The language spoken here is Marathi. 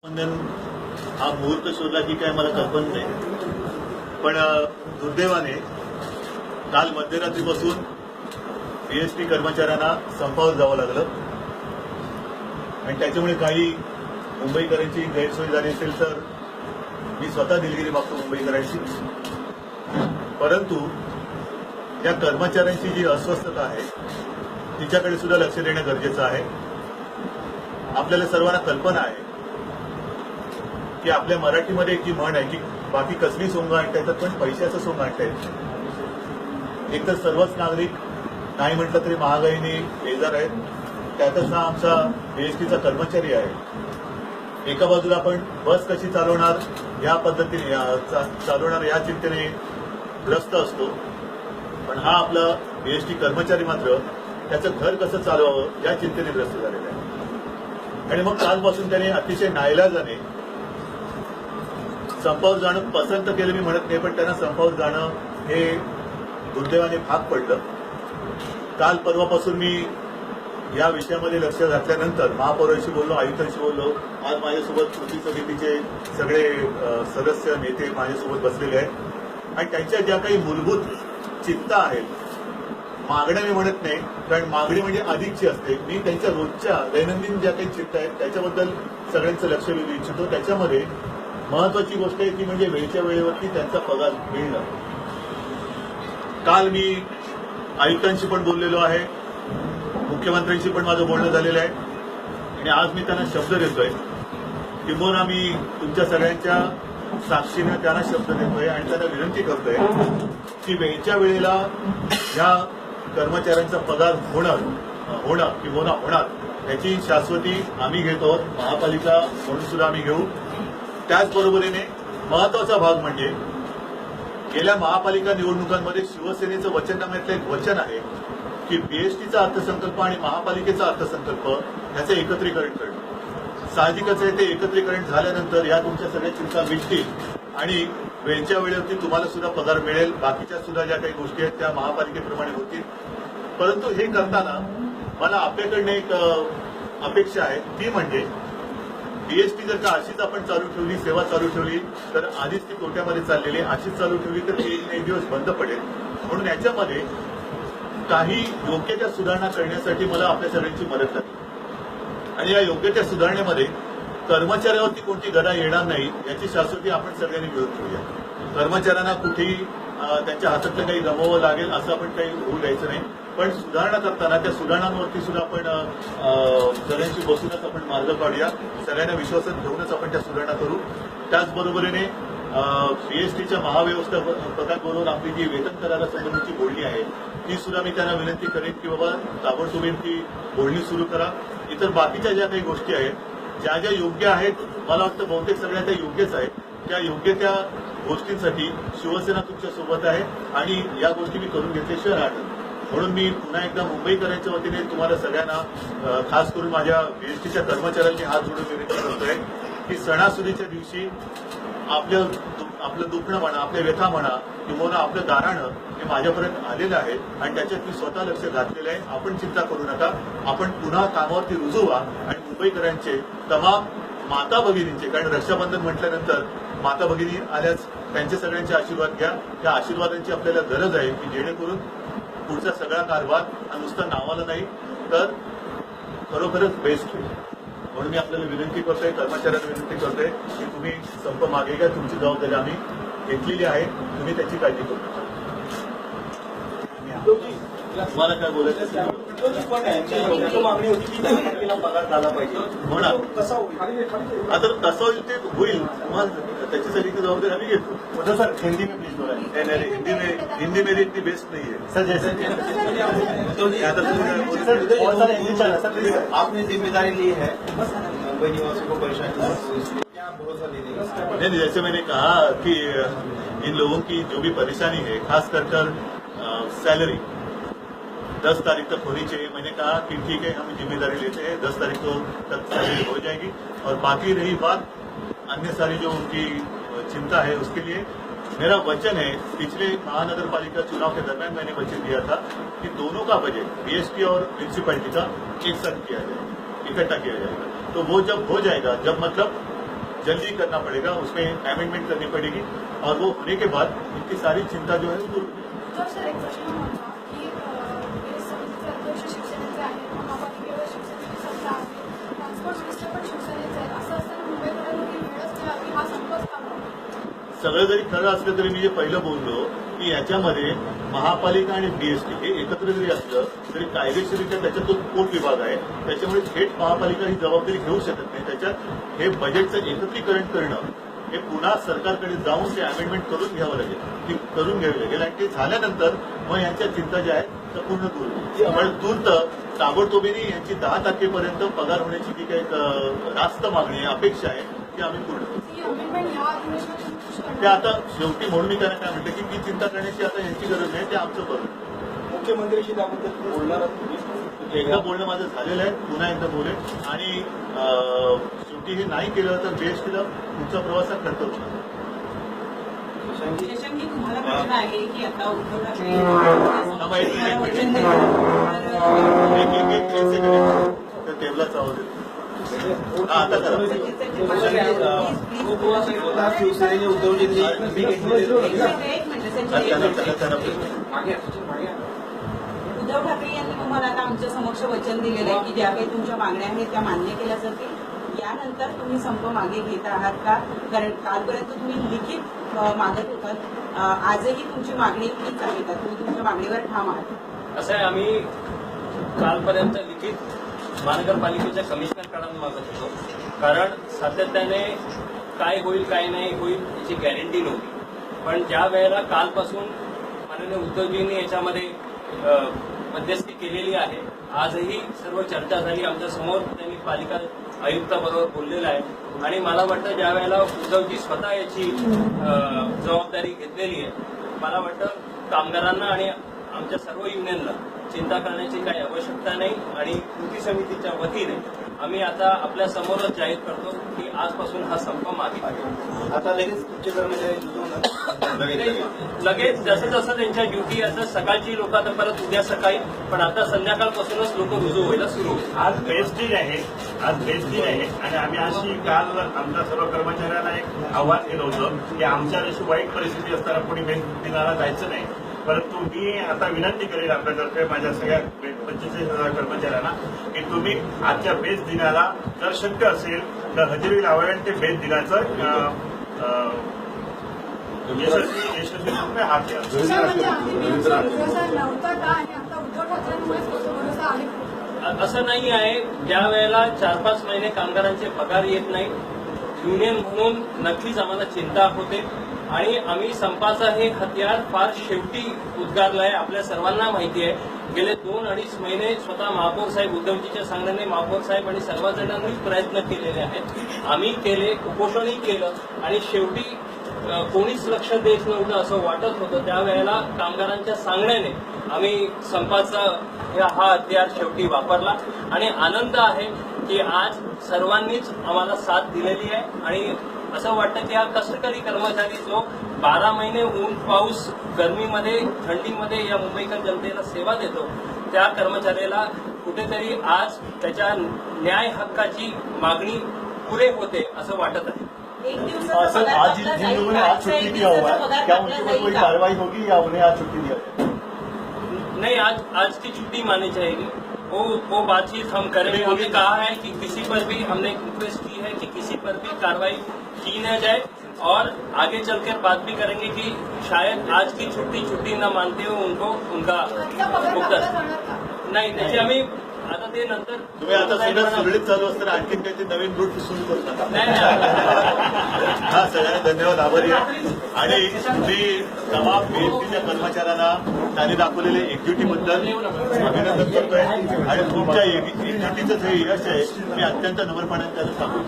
वंदन हा मुहूर्त शोधला की काय मला कल्पना नाही, पण दुर्दैवाने काल मध्यरात्रीपासून बीएसटी कर्मचाऱ्यांना संपावर जावं लागलं आणि त्याच्यामुळे काही मुंबईकरांची गैरसोय झाली असेल तर मी स्वतः दिलगिरी मागतो मुंबईकरांची. परंतु या कर्मचाऱ्यांची जी अस्वस्थता आहे तिच्याकडे सुद्धा लक्ष देणं गरजेचं आहे. आपल्याला सर्वांना कल्पना आहे की आपल्या मराठीमध्ये एक जी म्हण आहे की बाकी कसली सोंग आणता येतात पण पैशाचं सोंग आणता येत. एक तर सर्वच नागरिक नाही म्हटलं तरी महागाईने बेजार आहेत. त्यातच हा आमचा बीएसटीचा कर्मचारी आहे. एका बाजूला आपण बस कशी चालवणार या पद्धतीने चालवणार या चिंतेने ग्रस्त असतो, पण हा आपला बीएसटी कर्मचारी मात्र त्याचं घर कसं चालवावं या चिंतेने ग्रस्त झालेला आहे. आणि मग कालपासून त्याने अतिशय नाईलाजाने संपावर जाणं पसंत केलं मी म्हणत नाही, पण त्यांना संपावर जाणं हे दुर्दैवाने भाग पडलं. काल परवापासून मी या विषयामध्ये लक्ष घातल्यानंतर महापौरांशी बोललो, आयुक्तांशी बोललो. आज माझ्यासोबत कृती समितीचे सगळे सदस्य नेते माझ्यासोबत बसलेले आहेत आणि त्यांच्या ज्या काही मूलभूत चिंता आहेत, मागण्या मी म्हणत नाही कारण मागणी म्हणजे अधिकची असते. मी त्यांच्या रोजच्या दैनंदिन ज्या काही चिंता आहेत त्याच्याबद्दल सगळ्यांचं लक्ष वेधू इच्छितो. त्याच्यामध्ये महत्वाची गोष्ट आहे ती म्हणजे वेळच्या वेळेवरती त्यांचा पगार मिळणं. काल मी आयुक्तांशी पण बोललेलो आहे, मुख्यमंत्र्यांशी पण माझं बोलणं झालेलं आहे आणि आज मी त्यांना शब्द देतोय. किंबहुना मी तुमच्या सगळ्यांच्या साक्षीनं त्यांना शब्द देतोय आणि त्यांना विनंती करतोय की वेळच्या वेळेला या कर्मचाऱ्यांचा पगार होणं किंवा होणार याची शाश्वती आम्ही घेतो, महापालिका म्हणून सुद्धा आम्ही घेऊ. त्याचबरोबरीने महत्वाचा भाग म्हणजे गेल्या महापालिका निवडणुकांमध्ये शिवसेनेचं वचननाम्यातलं एक वचन आहे की बीएसटीचा अर्थसंकल्प आणि महापालिकेचा अर्थसंकल्प याचं एकत्रीकरण करणं. साहजिकच आहे, ते एकत्रीकरण झाल्यानंतर या तुमच्या सगळ्या चिंता मिटतील आणि वेळच्या वेळेवरती तुम्हाला सुद्धा पगार मिळेल. बाकीच्या सुद्धा ज्या काही गोष्टी आहेत त्या महापालिकेप्रमाणे होतील. परंतु हे करताना मला आपल्याकडनं एक अपेक्षा आहे, ती म्हणजे बीएसटी जर का अशीच आपण चालू ठेवली, सेवा चालू ठेवली तर आधीच ती तोट्यामध्ये चाललेली, अशीच चालू ठेवली तर ती एक दिवस बंद पडेल. म्हणून याच्यामध्ये काही योग्य त्या सुधारणा करण्यासाठी मला आपल्या सगळ्यांची मदत लागली आणि या योग्य त्या सुधारणेमध्ये कर्मचाऱ्यावरती कोणती गदा येणार नाही याची शाश्वती आपण सगळ्यांनी मिळून ठेवूया. कर्मचाऱ्यांना कुठेही त्यांच्या हातातलं काही गमवावं लागेल असं आपण काही होऊ द्यायचं नाही. पण सुधारणा करताना त्या सुधारणांवरती सुद्धा आपण सगळ्यांशी बसूनच आपण मार्ग काढूया. सगळ्यांना विश्वासात घेऊनच आपण त्या सुधारणा करू. त्याचबरोबरीने बीएसटीच्या महाव्यवस्थापकांबरोबर आपली जी वेतन करारा संबंधीची बोलणी आहे ती सुद्धा मी त्यांना विनंती करेन की बाबा ताबडतोबीन ती बोलणी सुरू करा. इतर बाकीच्या ज्या काही गोष्टी आहेत ज्या ज्या योग्य आहेत, मला वाटतं बहुतेक सगळ्या त्या योग्यच आहेत. त्या योग्य त्या गोष्टींसाठी शिवसेना तुमच्या सोबत आहे आणि या गोष्टी मी करून घेतल्याशिवाय राहणार. म्हणून मी पुन्हा एकदा मुंबईकरांच्या वतीने तुम्हाला सगळ्यांना खास करून माझ्या बीएसटीच्या कर्मचाऱ्यांनी हात जोडून विनंती करतोय की सणासुदीच्या दिवशी आपलं दुखणं म्हणा, आपल्या व्यथा म्हणा किंवा आपलं गाऱ्हाणं हे माझ्यापर्यंत आलेलं आहे आणि त्याच्यात मी स्वतः लक्ष घातलेलं आहे. आपण चिंता करू नका. आपण पुन्हा कामावरती रुजू व्हा आणि मुंबईकरांचे तमाम माता भगिनींचे, कारण रक्षाबंधन म्हटल्यानंतर माता भगिनी आल्याच त्यांचे सगळ्यांचे आशीर्वाद घ्या. त्या आशीर्वादांची आपल्याला गरज आहे की जेणेकरून पुढचा सगळा कारभार हा नुसता नावाला नाही तर खरोखरच बेस्ट होईल. म्हणून मी आपल्याला विनंती करतोय, कर्मचाऱ्यांना विनंती करतोय की तुम्ही संप मागे घ्या. तुमची जबाबदारी आम्ही घेतलेली आहे, तुम्ही त्याची काळजी करू नका. तुम्हाला काय बोलायचं मागणी होती की तारखेला पगार झाला पाहिजे म्हणा. कसा होईल? आता कसं होईल ते होईल, तुम्हाला त्याच्यासाठी जबाबदारी आम्ही घेतो. सर हिंदी में प्लीज बोला. हिंदी मेरी इतनी बेस्ट नहीं है सर जैसे बहुत सारे हिंदी चैनल सर, आपने जिम्मेदारी ली है मुंबई निवासियों को परेशानी क्या भरोसा दे देगा? नहीं, जैसे मैंने कहा कि इन लोगों की जो भी परेशानी है खास कर सैलरी 10 तारीख तक होनी चाहिए. मैंने कहा कि ठीक है, हम जिम्मेदारी लेते हैं, 10 तारीख तक सैलरी हो जाएगी. और बाकी रही बात अन्य सारी जो उनकी चिंता है उसके लिए मेरा वचन है, पिछले महानगर पालिका चुनाव के दरमियान मैंने वचन दिया था कि दोनों का बजट बीएसटी और म्यूनिसिपैलिटी का एक साथ किया जाएगा, इकट्ठा किया जाएगा. तो वो जब हो जाएगा, जब मतलब जल्दी करना पड़ेगा, उसमें अमेंडमेंट करनी पड़ेगी और वो होने के बाद इनकी सारी चिंता जो है वो दूर होगी। तर सर एक प्रश्न होता की समितीचे अध्यक्ष शिवसेनेचे आहेत, महापालिकेवर शिवसेनेची सत्ता आहे, ट्रान्सपोर्ट मिनिस्टर पण शिवसेनेचे आहेत, असं असताना मुंबईकरांनी वेळच मिळावी हा संपच का नको? सगळं जरी खरं असलं तरी मी जे पहिलं बोललो की याच्यामध्ये महापालिका आणि बीएसटी हे एकत्र जरी असलं तरी कायदेशीररित्या त्याच्यात तो पोट विभाग आहे, त्याच्यामुळे थेट महापालिका ही जबाबदारी घेऊ शकत नाही. त्याच्यात हे बजेटचं एकत्रीकरण करणं हे पुन्हा सरकारकडे जाऊन ते अमेंडमेंट करून घ्यावं लागेल, ती करून घ्यावी लागेल आणि ते झाल्यानंतर मग यांच्या चिंता ज्या आहेत त्या पूर्ण दूर होईल. पण तूर्त ताबडतोबीने यांची 10 तारखेपर्यंत पगार होण्याची जी काही रास्त मागणी आहे, अपेक्षा आहे ती आम्ही पूर्ण करू. ही अमेंडमेंट ह्या अधिवेशनात ते आता शेवटी म्हणून मी त्यांना काय म्हटलं की मी चिंता करण्याची आता यांची गरज नाही, ते आमचं करू. मुख्यमंत्र्यांशी त्याबद्दल बोलणार आहात तुम्ही? एकदा बोलणं माझं झालेलं आहे, पुन्हा एकदा बोलेन आणि शेवटी हे नाही केलं तर बीएसटीला पुढचा प्रवास हा खर्च होणार. शशांकी, तुम्हाला प्रश्न आहे की आता उद्धव ठाकरे थांबा, एक मिनिट. वचन दिलं तर एक सेकंड त्या टेबलाचा आवाज येतो. हा, आता करा. शिवसेनेने उद्धवजींनी एक मिनिट त्यांना उद्धव ठाकरे यांनी तुम्हाला आता आमच्या समक्ष वचन दिलेलं आहे की ज्या काही तुमच्या मागण्या आहेत त्या मान्य केल्या जातील. यानंतर तुम्ही संप मागे घेत आहात का? कारण कालपर्यंत तुम्ही लिखित मागत होतात, आजही तुमची मागणी हीच आहे का? तुम्ही तुमच्या मागणीवर ठाम आहात? असं आहे, आम्ही कालपर्यंत लिखित महानगरपालिकेच्या कमिशनरकडून मागत होतो, कारण सातत्याने काय होईल काय नाही होईल याची गॅरंटी नव्हती. पण ज्या वेळेला कालपासून माननीय उद्धवजींनी याच्यामध्ये मध्यस्थी केलेली आहे, आजही सर्व चर्चा झाली, आमच्या समोर त्यांनी पालिका आयुक्ताबरोबर बोललेलं आहे आणि मला वाटतं ज्या वेळेला उद्धवजी स्वतः याची जबाबदारी घेतलेली आहे, मला वाटतं कामगारांना आणि आमच्या सर्व युनियनला चिंता करण्याची काही आवश्यकता नाही आणि कृती समितीच्या वतीने आम्ही आता आपल्या समोरच जाहीर करतो की आजपासून हा संप मागे लागेल. आता लगेच तुमचे कर्मचारी लगेच जसं जसं त्यांच्या ड्युटी असं सकाळची लोक आता परत उद्या सकाळी, पण आता संध्याकाळपासूनच लोक रुजू व्हायला सुरू होईल. आज बेस्ट डे आहे, आज बेस्ट डे आहे आणि आम्ही अशी काल आमच्या सर्व कर्मचाऱ्यांना एक आव्हान केलं होतं की आमच्या अशी वाईट परिस्थिती असताना कोणी बेस्ट दिनाला जायचं नाही. परंतु मी आता विनंती करेन आपल्यातर्फे माझ्या सगळ्या 45,000 कर्मचाऱ्यांना की तुम्ही आजच्या बेस्ट दिनाला जर शक्य असेल तर हजेरी लावावी आणि ते बेस्ट दिनाचं यशस्वी हात द्या. सर, म्हणजे अधिवेशनाचा भरोसा नव्हता का आणि आता उद्धव ठाकरेंमुळेच भरोसा आहे? असं नाही आहे. ज्या वेळेला 4-5 महिने कामगारांचे पगार येत नाही, युनियन म्हणून नक्कीच आम्हाला चिंता होते आणि आम्ही संपाचं हे हत्यार फार शेवटी उद्गारलं आहे. आपल्या सर्वांना माहिती आहे, गेले 2-2.5 महिने स्वतः महापौर साहेब उद्धवजीच्या सांगण्याने महापौर साहेब आणि सर्वजणांनी प्रयत्न केलेले आहेत. आम्ही केले, उपोषणही केलं आणि शेवटी कोणीच लक्ष देत नव्हतं असं वाटत होतं. त्यावेळेला कामगारांच्या सांगण्याने आम्ही संपाचा हा हत्यार शेवटी वापरला आणि आनंद आहे की आज सर्वांनीच आम्हाला साथ दिलेली आहे आणि असं वाटतं की हा कष्टकरी कर्मचारी जो 12 महिने ऊन पाऊस गरमीमध्ये थंडीमध्ये या मुंबईकर जनतेला सेवा देतो, त्या कर्मचाऱ्याला कुठेतरी आज त्याच्या न्याय हक्काची मागणी पुरे होते असं वाटत आहे. एक सर, दिवसाचा पगार आज कापला जिन जाईल लोगों ने का? आज छुट्टी दिया हुआ है, पगार क्या कापला उनके ऊपर जाईल कोई का? कार्रवाई होगी या उन्हें आज छुट्टी दिया जाएगा? नहीं, आज की छुट्टी मानी जाएगी. वो बातचीत हम करेंगे. हमने कहा है कि किसी पर भी हमने रिक्वेस्ट की है कि किसी पर भी कार्रवाई की न जाए और आगे चलकर बात भी करेंगे कि शायद आज की छुट्टी न मानते हुए उनको उनका आजचा पगार कापला भुगतान जाणार का? नाही त्याची आम्ही आता ते नंतर तुम्ही आता सगळं सुरळीत चालू असताना आणखीन काहीतरी नवीन रूट सुरू करू नका. नाही हा, सगळ्यांना धन्यवाद, आभारी आहे आणि मी तमाम बीएसटीच्या कर्मचाऱ्यांना त्यांनी दाखवलेले एकजुटीबद्दल अभिनंदन करतोय आणि तुमच्या एकजुटीचं जे यश आहे ते अत्यंत नम्रपणाने त्यांना सांगू.